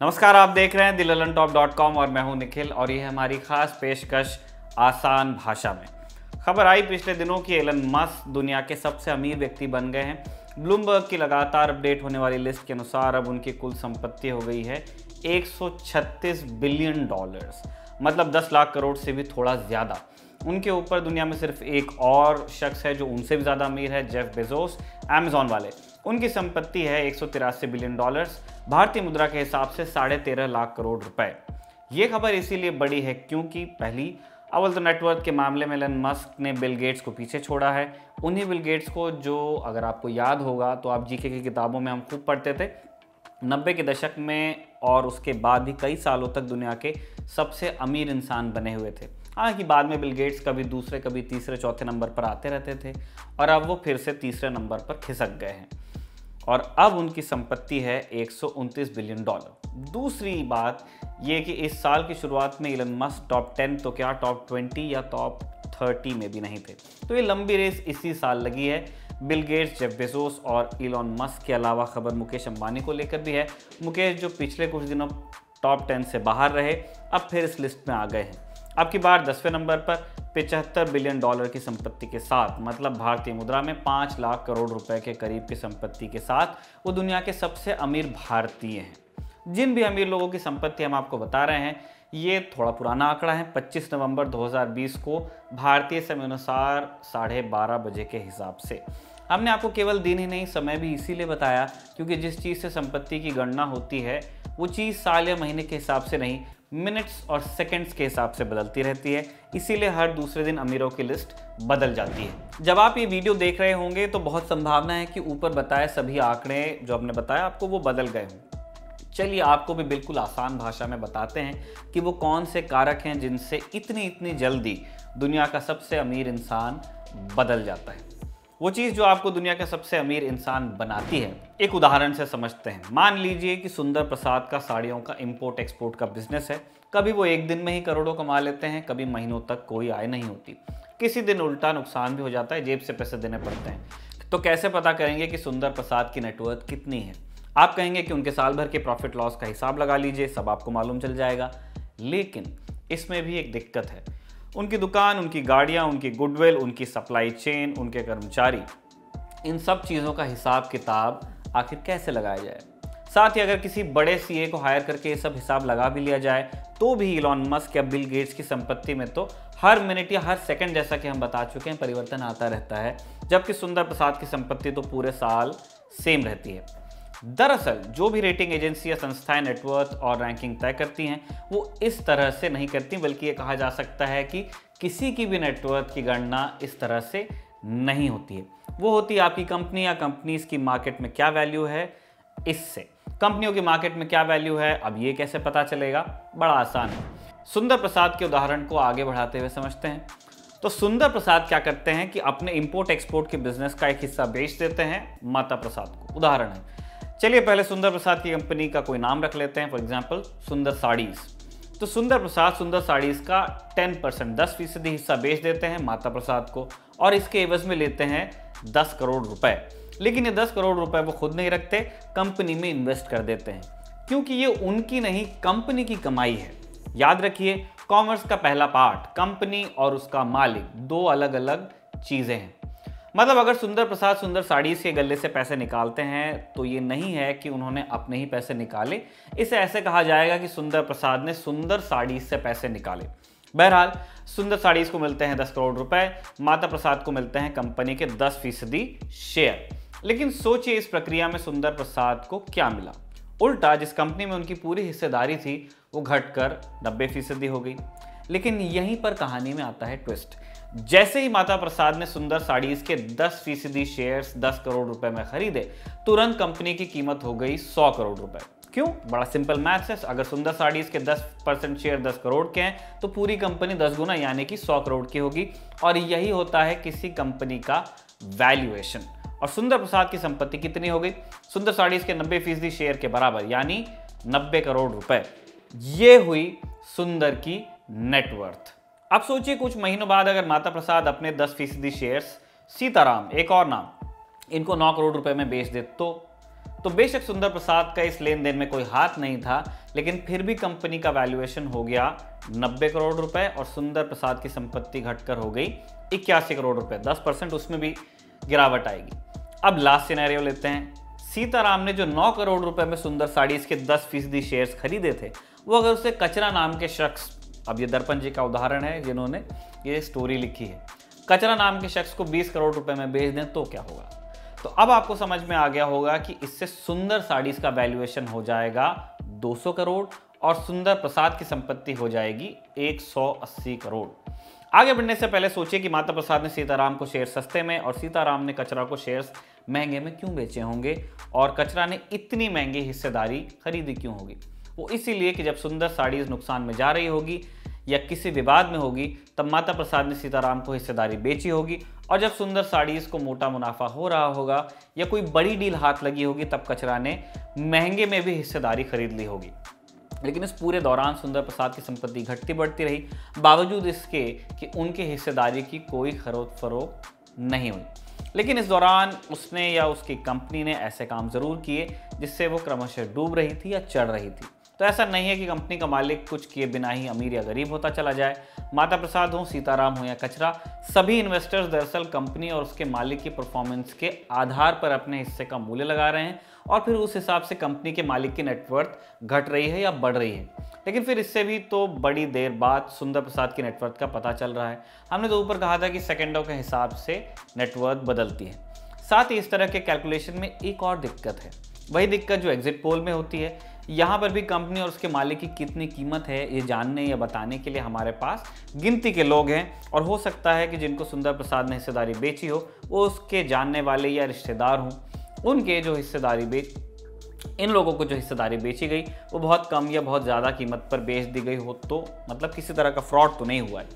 नमस्कार, आप देख रहे हैं दिललनटॉप.com और मैं हूं निखिल और ये है हमारी खास पेशकश आसान भाषा में। खबर आई पिछले दिनों की एलन मस्क दुनिया के सबसे अमीर व्यक्ति बन गए हैं। ब्लूमबर्ग की लगातार अपडेट होने वाली लिस्ट के अनुसार अब उनकी कुल संपत्ति हो गई है 136 बिलियन डॉलर्स, मतलब 10 लाख करोड़ से भी थोड़ा ज़्यादा। उनके ऊपर दुनिया में सिर्फ एक और शख्स है जो उनसे भी ज़्यादा अमीर है, जेफ बेजोस, अमेजॉन वाले। उनकी संपत्ति है 183 बिलियन डॉलर्स, भारतीय मुद्रा के हिसाब से 13.5 लाख करोड़ रुपए। ये खबर इसीलिए बड़ी है क्योंकि पहली अव्वल तो नेटवर्थ के मामले में एलन मस्क ने बिल गेट्स को पीछे छोड़ा है। उन्हीं बिल गेट्स को जो अगर आपको याद होगा तो आप जीके की किताबों में हम खूब पढ़ते थे 90 के दशक में, और उसके बाद भी कई सालों तक दुनिया के सबसे अमीर इंसान बने हुए थे। हालांकि बाद में बिल गेट्स कभी दूसरे कभी तीसरे चौथे नंबर पर आते रहते थे और अब वो फिर से तीसरे नंबर पर खिसक गए हैं और अब उनकी संपत्ति है 129 बिलियन डॉलर। दूसरी बात ये कि इस साल की शुरुआत में एलन मस्क टॉप 10 तो क्या टॉप 20 या टॉप 30 में भी नहीं थे। तो ये लंबी रेस इसी साल लगी है। बिल गेट्स, जेफ बेजोस और एलन मस्क के अलावा खबर मुकेश अंबानी को लेकर भी है। मुकेश जो पिछले कुछ दिनों टॉप 10 से बाहर रहे, अब फिर इस लिस्ट में आ गए हैं। अब की बार 10वें नंबर पर 75 बिलियन डॉलर की संपत्ति के साथ, मतलब भारतीय मुद्रा में 5 लाख करोड़ रुपए के करीब की संपत्ति के साथ वो दुनिया के सबसे अमीर भारतीय हैं। जिन भी अमीर लोगों की संपत्ति हम आपको बता रहे हैं, ये थोड़ा पुराना आंकड़ा है। 25 नवंबर 2020 को भारतीय समय अनुसार 12:30 बजे के हिसाब से। हमने आपको केवल दिन ही नहीं समय भी इसीलिए बताया क्योंकि जिस चीज़ से संपत्ति की गणना होती है वो चीज़ साल या महीने के हिसाब से नहीं, मिनट्स और सेकंड्स के हिसाब से बदलती रहती है। इसीलिए हर दूसरे दिन अमीरों की लिस्ट बदल जाती है। जब आप ये वीडियो देख रहे होंगे तो बहुत संभावना है कि ऊपर बताए सभी आंकड़े जो हमने बताया आपको वो बदल गए हों। चलिए आपको भी बिल्कुल आसान भाषा में बताते हैं कि वो कौन से कारक हैं जिनसे इतनी जल्दी दुनिया का सबसे अमीर इंसान बदल जाता है। वो चीज़ जो आपको दुनिया का सबसे अमीर इंसान बनाती है, एक उदाहरण से समझते हैं। मान लीजिए कि सुंदर प्रसाद का साड़ियों का इंपोर्ट एक्सपोर्ट का बिजनेस है। कभी वो एक दिन में ही करोड़ों कमा लेते हैं, कभी महीनों तक कोई आय नहीं होती। किसी दिन उल्टा नुकसान भी हो जाता है, जेब से पैसे देने पड़ते हैं। तो कैसे पता करेंगे कि सुंदर प्रसाद की नेटवर्थ कितनी है? आप कहेंगे कि उनके साल भर के प्रॉफिट लॉस का हिसाब लगा लीजिए, सब आपको मालूम चल जाएगा। लेकिन इसमें भी एक दिक्कत है। उनकी दुकान, उनकी गाड़ियाँ, उनकी गुडविल, उनकी सप्लाई चेन, उनके कर्मचारी, इन सब चीज़ों का हिसाब किताब आखिर कैसे लगाया जाए? साथ ही अगर किसी बड़े सीए को हायर करके ये सब हिसाब लगा भी लिया जाए तो भी एलन मस्क या बिल गेट्स की संपत्ति में तो हर मिनट या हर सेकंड, जैसा कि हम बता चुके हैं, परिवर्तन आता रहता है, जबकि सुंदर प्रसाद की संपत्ति तो पूरे साल सेम रहती है। दरअसल जो भी रेटिंग एजेंसी या संस्थाएं नेटवर्थ और रैंकिंग तय करती हैं वो इस तरह से नहीं करती, बल्कि ये कहा जा सकता है कि किसी की भी नेटवर्थ की गणना इस तरह से नहीं होती है। वो होती है आपकी कंपनी या कंपनीज की मार्केट में क्या वैल्यू है। इससे कंपनियों की मार्केट में क्या वैल्यू है, अब ये कैसे पता चलेगा? बड़ा आसान है। सुंदर प्रसाद के उदाहरण को आगे बढ़ाते हुए समझते हैं। तो सुंदर प्रसाद क्या करते हैं कि अपने इंपोर्ट एक्सपोर्ट के बिजनेस का एक हिस्सा बेच देते हैं माता प्रसाद को। उदाहरण है, चलिए पहले सुंदर प्रसाद की कंपनी का कोई नाम रख लेते हैं, फॉर एग्जांपल सुंदर साड़ीज। तो सुंदर प्रसाद सुंदर साड़ीज का 10% 10% हिस्सा बेच देते हैं माता प्रसाद को और इसके एवज में लेते हैं 10 करोड़ रुपए। लेकिन ये 10 करोड़ रुपए वो खुद नहीं रखते, कंपनी में इन्वेस्ट कर देते हैं, क्योंकि ये उनकी नहीं कंपनी की कमाई है। याद रखिए, कॉमर्स का पहला पार्ट कंपनी और उसका मालिक दो अलग अलग चीजें हैं। मतलब अगर सुंदर प्रसाद सुंदर साड़ीज के गले से पैसे निकालते हैं तो ये नहीं है कि उन्होंने अपने ही पैसे निकाले, इसे ऐसे कहा जाएगा कि सुंदर प्रसाद ने सुंदर साड़ीज से पैसे निकाले। बहरहाल सुंदर साड़ीज को मिलते हैं 10 करोड़ रुपए, माता प्रसाद को मिलते हैं कंपनी के 10% शेयर। लेकिन सोचिए इस प्रक्रिया में सुंदर प्रसाद को क्या मिला? उल्टा जिस कंपनी में उनकी पूरी हिस्सेदारी थी वो घटकर 90% हो गई। लेकिन यहीं पर कहानी में आता है ट्विस्ट। जैसे ही माता प्रसाद ने सुंदर साड़ीज के 10% शेयर्स 10 करोड़ रुपए में खरीदे, तुरंत कंपनी की कीमत हो गई 100 करोड़ रुपए। क्यों? बड़ा सिंपल मैथ्स है। अगर सुंदर साड़ीज के 10% शेयर 10 करोड़ के हैं तो पूरी कंपनी 10 गुना यानी कि 100 करोड़ की होगी। और यही होता है किसी कंपनी का वैल्यूएशन। और सुंदर प्रसाद की संपत्ति कितनी हो गई? सुंदर साड़ीज के 90% शेयर के बराबर, यानी 90 करोड़ रुपए। ये हुई सुंदर की नेटवर्थ। अब सोचिए कुछ महीनों बाद अगर माता प्रसाद अपने 10% शेयर्स सीताराम, एक और नाम, इनको 9 करोड़ रुपए में बेच दे तो तो बेशक सुंदर प्रसाद का इस लेन देन में कोई हाथ नहीं था, लेकिन फिर भी कंपनी का वैल्यूएशन हो गया 90 करोड़ रुपए और सुंदर प्रसाद की संपत्ति घटकर हो गई 81 करोड़ रुपए। 10% उसमें भी गिरावट आएगी। अब लास्ट सिनेरियो लेते हैं। सीताराम ने जो 9 करोड़ रुपए में सुंदर साड़ीज के 10% शेयर्स खरीदे थे, वो अगर उसे कचरा नाम के शख्स, अब ये दर्पण जी का उदाहरण है जिन्होंने ये स्टोरी लिखी है, कचरा नाम के शख्स को 20 करोड़ रुपए में बेच दें तो क्या होगा। तो अब आपको समझ में आ गया होगा कि इससे सुंदर साड़ीज का वैल्यूएशन हो जाएगा 200 करोड़ और सुंदर प्रसाद की संपत्ति हो जाएगी 180 करोड़। आगे बढ़ने से पहले सोचिए कि माता प्रसाद ने सीताराम को शेयर सस्ते में और सीताराम ने कचरा को शेयर्स महंगे में क्यों बेचे होंगे, और कचरा ने इतनी महंगी हिस्सेदारी खरीदी क्यों होगी। वो इसीलिए कि जब सुंदर साड़ीज नुकसान में जा रही होगी या किसी विवाद में होगी, तब माता प्रसाद ने सीताराम को हिस्सेदारी बेची होगी, और जब सुंदर साड़ीज को मोटा मुनाफा हो रहा होगा या कोई बड़ी डील हाथ लगी होगी, तब कचरा ने महंगे में भी हिस्सेदारी खरीद ली होगी। लेकिन इस पूरे दौरान सुंदर प्रसाद की संपत्ति घटती बढ़ती रही, बावजूद इसके कि उनके हिस्सेदारी की कोई खरीद फरोख्त नहीं हुई। लेकिन इस दौरान उसने या उसकी कंपनी ने ऐसे काम जरूर किए जिससे वो क्रमशः डूब रही थी या चढ़ रही थी। तो ऐसा नहीं है कि कंपनी का मालिक कुछ किए बिना ही अमीर या गरीब होता चला जाए। माता प्रसाद हो, सीताराम हो या कचरा, सभी इन्वेस्टर्स दरअसल कंपनी और उसके मालिक की परफॉर्मेंस के आधार पर अपने हिस्से का मूल्य लगा रहे हैं, और फिर उस हिसाब से कंपनी के मालिक की नेटवर्थ घट रही है या बढ़ रही है। लेकिन फिर इससे भी तो बड़ी देर बाद सुंदर प्रसाद की नेटवर्थ का पता चल रहा है। हमने तो ऊपर कहा था कि सेकंडों के हिसाब से नेटवर्थ बदलती है। साथ ही इस तरह के कैलकुलेशन में एक और दिक्कत है, वही दिक्कत जो एग्जिट पोल में होती है। यहाँ पर भी कंपनी और उसके मालिक की कितनी कीमत है ये जानने या बताने के लिए हमारे पास गिनती के लोग हैं, और हो सकता है कि जिनको सुंदर प्रसाद ने हिस्सेदारी बेची हो वो उसके जानने वाले या रिश्तेदार हों। उनके जो इन लोगों को जो हिस्सेदारी बेची गई वो बहुत कम या बहुत ज़्यादा कीमत पर बेच दी गई हो, तो मतलब किसी तरह का फ्रॉड तो नहीं हुआ है।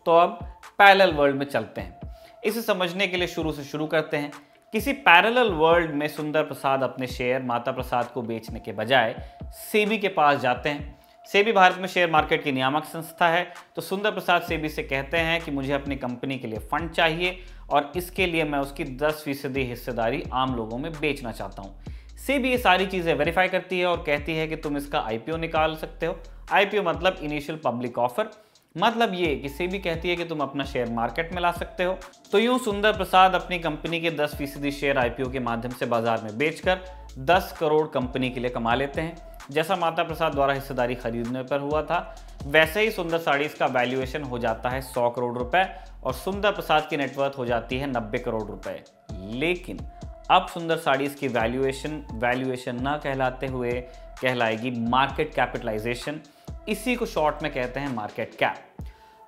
तो अब पैरेलल वर्ल्ड में चलते हैं। इसे समझने के लिए शुरू से शुरू करते हैं। किसी पैरेलल वर्ल्ड में सुंदर प्रसाद अपने शेयर माता प्रसाद को बेचने के बजाय सेबी के पास जाते हैं। सेबी भारत में शेयर मार्केट की नियामक संस्था है। तो सुंदर प्रसाद सेबी से कहते हैं कि मुझे अपनी कंपनी के लिए फंड चाहिए और इसके लिए मैं उसकी 10% हिस्सेदारी आम लोगों में बेचना चाहता हूँ। सेबी ये सारी चीज़ें वेरीफाई करती है और कहती है कि तुम इसका आईपीओ निकाल सकते हो। आईपीओ मतलब इनिशियल पब्लिक ऑफर। मतलब ये कि सेबी कहती है कि तुम अपना शेयर मार्केट में ला सकते हो। तो यूं सुंदर प्रसाद अपनी कंपनी के 10% शेयर आईपीओ के माध्यम से बाजार में बेचकर 10 करोड़ कंपनी के लिए कमा लेते हैं। जैसा माता प्रसाद द्वारा हिस्सेदारी खरीदने पर हुआ था, वैसे ही सुंदर साड़ीज का वैल्यूएशन हो जाता है 100 करोड़ रुपए और सुंदर प्रसाद की नेटवर्थ हो जाती है 90 करोड़ रुपए। लेकिन अब सुंदर साड़ीज की वैल्यूएशन न कहलाते हुए कहलाएगी मार्केट कैपिटलाइजेशन। इसी को शॉर्ट में कहते हैं मार्केट कैप।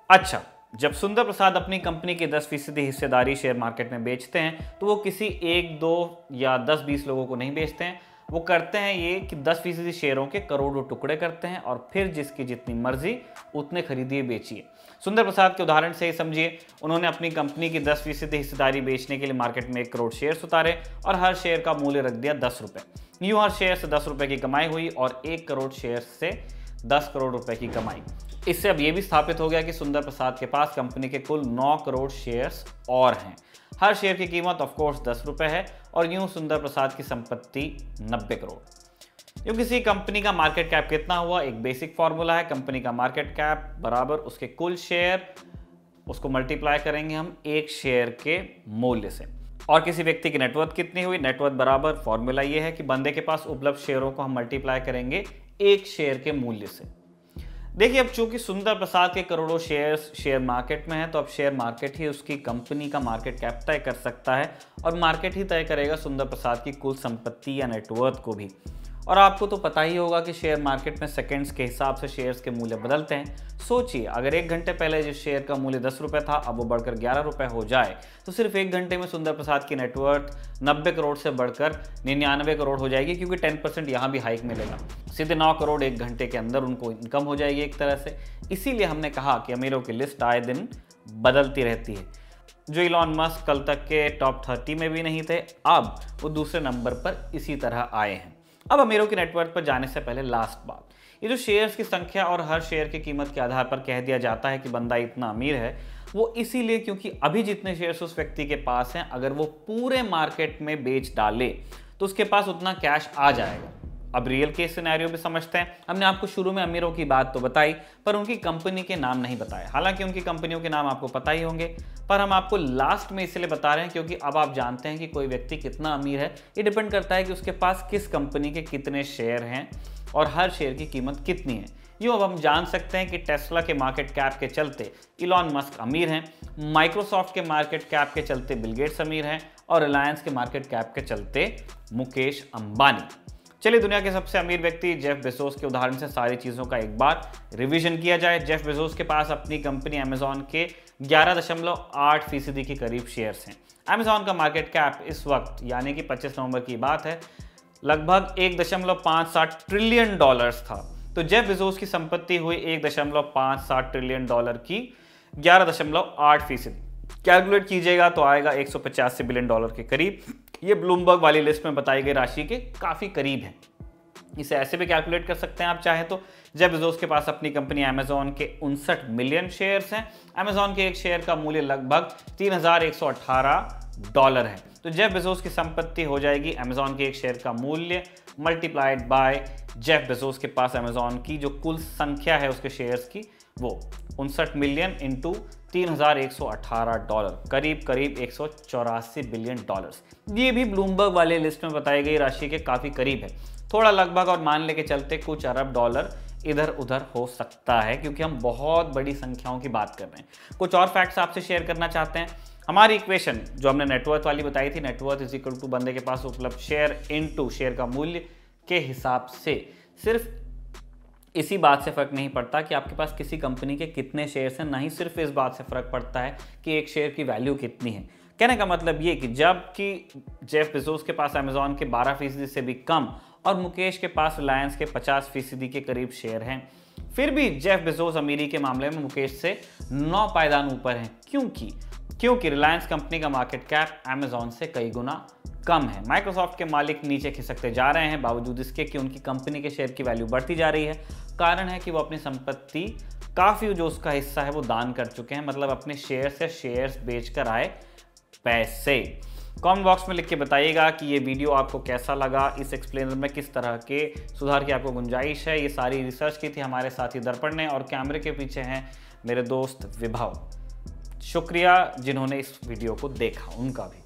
अच्छा, जब सुंदर प्रसाद अपनी कंपनी की 10% हिस्सेदारी शेयर मार्केट में बेचते हैं तो वो किसी 1, 2 या 10-20 लोगों को नहीं बेचते हैं। वो करते हैं ये कि 10% शेयरों के करोड़ों टुकड़े करते हैं और फिर जिसकी जितनी मर्जी उतने खरीदिए बेचिए। सुंदर प्रसाद के उदाहरण से ही समझिए, उन्होंने अपनी कंपनी की 10% हिस्सेदारी बेचने के लिए मार्केट में 1 करोड़ शेयर्स उतारे और हर शेयर का मूल्य रख दिया 10 रुपये। यूँ हर शेयर से 10 रुपये की कमाई हुई और 1 करोड़ शेयर से 10 करोड़ रुपए की कमाई। इससे अब यह भी स्थापित हो गया कि सुंदर प्रसाद के पास कंपनी के कुल 9 करोड़ शेयर्स और हैं। हर शेयर की कीमत ऑफ कोर्स 10 रुपये है और यूं सुंदर प्रसाद की संपत्ति 90 करोड़। यूं किसी कंपनी का मार्केट कैप कितना हुआ, एक बेसिक फॉर्मूला है। कंपनी का मार्केट कैप बराबर उसके कुल शेयर, उसको मल्टीप्लाई करेंगे हम एक शेयर के मूल्य से। और किसी व्यक्ति की नेटवर्थ कितनी हुई, नेटवर्थ बराबर फॉर्मूला ये है कि बंदे के पास उपलब्ध शेयरों को हम मल्टीप्लाई करेंगे एक शेयर के मूल्य से। देखिए, अब चूंकि सुंदर प्रसाद के करोड़ों शेयर्स शेयर मार्केट में है, तो अब शेयर मार्केट ही उसकी कंपनी का मार्केट कैप तय कर सकता है और मार्केट ही तय करेगा सुंदर प्रसाद की कुल संपत्ति या नेटवर्थ को भी। और आपको तो पता ही होगा कि शेयर मार्केट में सेकंड्स के हिसाब से शेयर्स के मूल्य बदलते हैं। सोचिए, अगर 1 घंटे पहले जिस शेयर का मूल्य 10 रुपये था, अब वो बढ़कर 11 रुपये हो जाए, तो सिर्फ 1 घंटे में सुंदर प्रसाद की नेटवर्थ 90 करोड़ से बढ़कर 99 करोड़ हो जाएगी, क्योंकि 10% यहाँ भी हाइक मिलेगा। सीधे 9 करोड़ 1 घंटे के अंदर उनको इनकम हो जाएगी एक तरह से। इसीलिए हमने कहा कि अमीरों की लिस्ट आए दिन बदलती रहती है। जो इलॉन मस्क कल तक के टॉप 30 में भी नहीं थे, अब वो दूसरे नंबर पर इसी तरह आए हैं। अब अमीरों की नेटवर्थ पर जाने से पहले लास्ट बात, ये जो शेयर्स की संख्या और हर शेयर की कीमत के आधार पर कह दिया जाता है कि बंदा इतना अमीर है, वो इसीलिए क्योंकि अभी जितने शेयर्स उस व्यक्ति के पास हैं, अगर वो पूरे मार्केट में बेच डाले तो उसके पास उतना कैश आ जाएगा। अब रियल केस सिनेरियो भी समझते हैं। हमने आपको शुरू में अमीरों की बात तो बताई, पर उनकी कंपनी के नाम नहीं बताए। हालांकि उनकी कंपनियों के नाम आपको पता ही होंगे, पर हम आपको लास्ट में इसलिए बता रहे हैं क्योंकि अब आप जानते हैं कि कोई व्यक्ति कितना अमीर है। ये डिपेंड करता है कि उसके पास किस कंपनी के कितने शेयर हैं और हर शेयर की कीमत कितनी है। यूँ अब हम जान सकते हैं कि टेस्ला के मार्केट कैप के चलते इलॉन मस्क अमीर हैं, माइक्रोसॉफ्ट के मार्केट कैप के चलते बिल गेट्स अमीर हैं और रिलायंस के मार्केट कैप के चलते मुकेश अंबानी। चलिए दुनिया के सबसे अमीर व्यक्ति जेफ बेजोस के उदाहरण से सारी चीज़ों का एक बार रिवीजन किया जाए। जेफ बेजोस के पास अपनी कंपनी अमेजॉन के 11.8% के करीब शेयर्स हैं। अमेजॉन का मार्केट कैप इस वक्त यानी कि 25 नवंबर की बात है लगभग 1.57 ट्रिलियन डॉलर्स था। तो जेफ बेजोस की संपत्ति हुई 1.57 ट्रिलियन डॉलर की 11.8%। कैलकुलेट कीजिएगा तो आएगा 185 बिलियन डॉलर के करीब। ये ब्लूमबर्ग वाली लिस्ट में बताई गई राशि के काफ़ी करीब है। इसे ऐसे भी कैलकुलेट कर सकते हैं आप चाहें तो। जेफ बेजोस के पास अपनी कंपनी अमेजॉन के 59 मिलियन शेयर्स हैं। अमेजॉन के एक शेयर का मूल्य लगभग $3,118 है। तो जेफ बेजोस की संपत्ति हो जाएगी अमेजॉन के एक शेयर का मूल्य मल्टीप्लाइड बाय जेफ बेजोस के पास अमेजॉन की जो कुल संख्या है उसके शेयर्स की, वो 59 मिलियन इंटू $3,118, करीब करीब 184 बिलियन डॉलर्स। ये भी ब्लूमबर्ग वाले लिस्ट में बताई गई राशि के काफ़ी करीब है। थोड़ा लगभग और मान लेके चलते कुछ अरब डॉलर इधर उधर हो सकता है क्योंकि हम बहुत बड़ी संख्याओं की बात कर रहे हैं। कुछ और फैक्ट्स आपसे शेयर करना चाहते हैं। हमारी इक्वेशन जो हमने नेटवर्थ वाली बताई थी, नेटवर्थ इज इक्वल टू बंदे के पास उपलब्ध शेयर इनटू शेयर का मूल्य के हिसाब से सिर्फ इसी बात से फ़र्क नहीं पड़ता कि आपके पास किसी कंपनी के कितने शेयर्स हैं, ना ही सिर्फ इस बात से फ़र्क पड़ता है कि एक शेयर की वैल्यू कितनी है। कहने का मतलब ये कि जबकि जेफ बेजोस के पास अमेजॉन के 12% से भी कम और मुकेश के पास रिलायंस के 50% के करीब शेयर हैं, फिर भी जेफ बेजोस अमीरी के मामले में मुकेश से 9 पायदान ऊपर हैं। क्योंकि रिलायंस कंपनी का मार्केट कैप अमेजॉन से कई गुना कम है। माइक्रोसॉफ्ट के मालिक नीचे खिसकते जा रहे हैं बावजूद इसके कि उनकी कंपनी के शेयर की वैल्यू बढ़ती जा रही है। कारण है कि वो अपनी संपत्ति काफ़ी जो उसका हिस्सा है वो दान कर चुके हैं, मतलब अपने शेयर से शेयर्स बेचकर आए पैसे। कमेंट बॉक्स में लिख के बताइएगा कि ये वीडियो आपको कैसा लगा, इस एक्सप्लेनर में किस तरह के सुधार की आपको गुंजाइश है। ये सारी रिसर्च की थी हमारे साथी दर्पण ने और कैमरे के पीछे हैं मेरे दोस्त विभव। शुक्रिया जिन्होंने इस वीडियो को देखा, उनका भी।